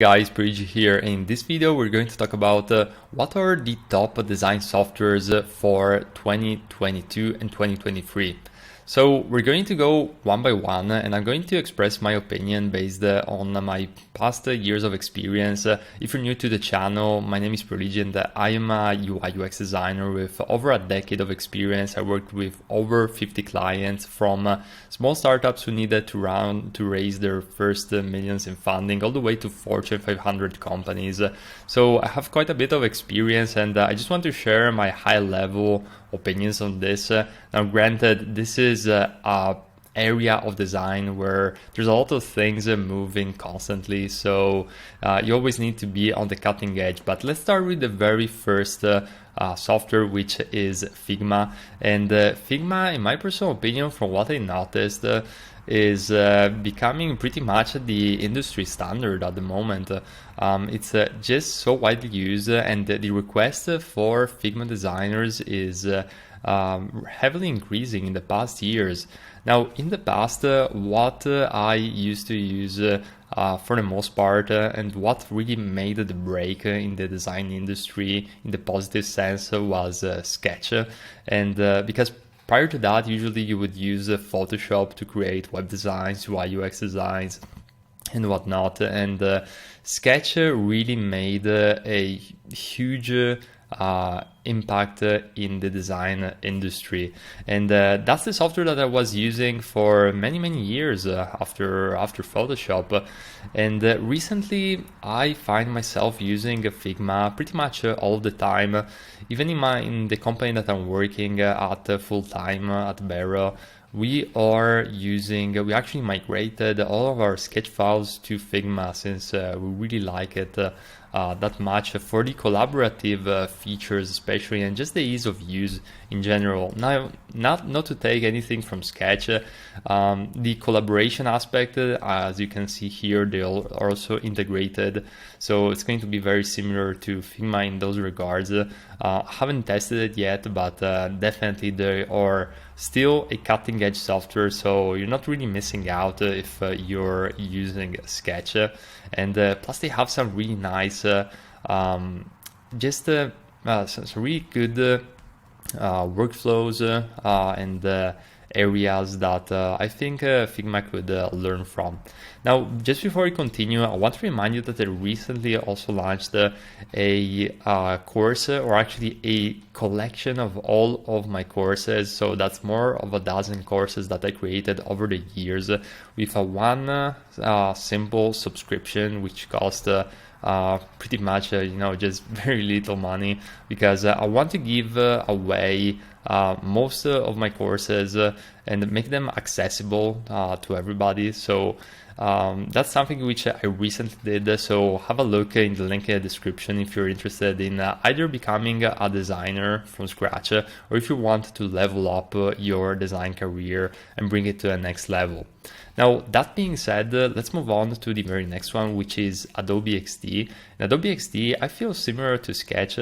Guys, Bridge here. In this video, we're going to talk about what are the top design softwares for 2022 and 2023. So we're going to go one by one, and I'm going to express my opinion based on my past years of experience. If you're new to the channel, my name is Proligi, and I am a UI UX designer with over a decade of experience. I worked with over 50 clients, from small startups who needed to raise their first millions in funding, all the way to Fortune 500 companies. So I have quite a bit of experience, and I just want to share my high level opinions on this. Now, granted, this is a area of design where there's a lot of things moving constantly, so you always need to be on the cutting edge. But let's start with the very first software, which is Figma. And Figma, in my personal opinion, from what I noticed, is becoming pretty much the industry standard at the moment. It's just so widely used, and the request for Figma designers is heavily increasing in the past years. Now, in the past, what I used to use for the most part, and what really made the break in the design industry in the positive sense was Sketch. And because prior to that, usually you would use Photoshop to create web designs, UI UX designs, and whatnot. And Sketch really made a huge impact in the design industry, and that's the software that I was using for many years after Photoshop. And recently I find myself using Figma pretty much all the time, even in the company that I'm working at full time at Barrow. We actually migrated all of our sketch files to Figma, since we really like it that much for the collaborative features especially, and just the ease of use in general. Now, not to take anything from Sketch, the collaboration aspect, as you can see here, they are also integrated, so it's going to be very similar to Figma in those regards. I haven't tested it yet, but definitely they are still a cutting edge software, so you're not really missing out if you're using Sketch. And plus they have some really nice some really good workflows and areas that I think Figma could learn from. Now, just before we continue, I want to remind you that I recently also launched a course, or actually a collection of all of my courses. So that's more of a dozen courses that I created over the years, with a one simple subscription, which costs pretty much just very little money, because I want to give away most of my courses and make them accessible to everybody. So that's something which I recently did, so have a look in the link in the description if you're interested in either becoming a designer from scratch, or if you want to level up your design career and bring it to the next level. Now, that being said, let's move on to the very next one, which is Adobe Xd. And Adobe Xd, I feel similar to Sketch,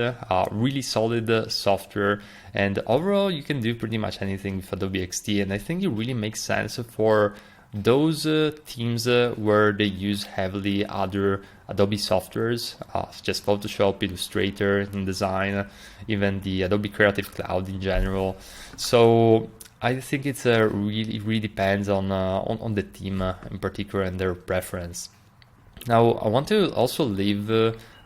really solid software, and overall you can do pretty much anything with Adobe Xd, and I think it really makes sense for those teams where they use heavily other Adobe softwares, such as Photoshop, Illustrator, InDesign, even the Adobe Creative Cloud in general. So I think it's really depends on the team in particular and their preference. Now, I want to also leave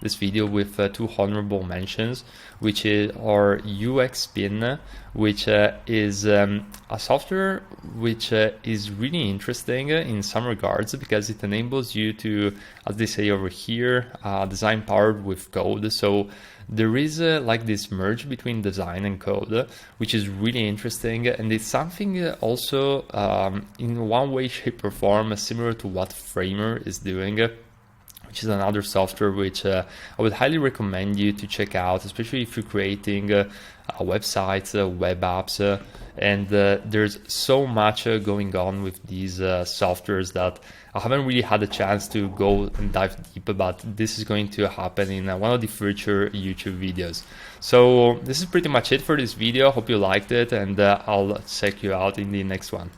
this video with two honorable mentions, which are UX Spin, which is a software which is really interesting in some regards, because it enables you to, as they say over here, design powered with code. So there is like this merge between design and code, which is really interesting, and it's something also in one way, shape or form similar to what Framer is doing, which is another software which I would highly recommend you to check out, especially if you're creating websites, web apps, and there's so much going on with these softwares that I haven't really had a chance to go and dive deep, but this is going to happen in one of the future YouTube videos. So this is pretty much it for this video. Hope you liked it, and I'll check you out in the next one.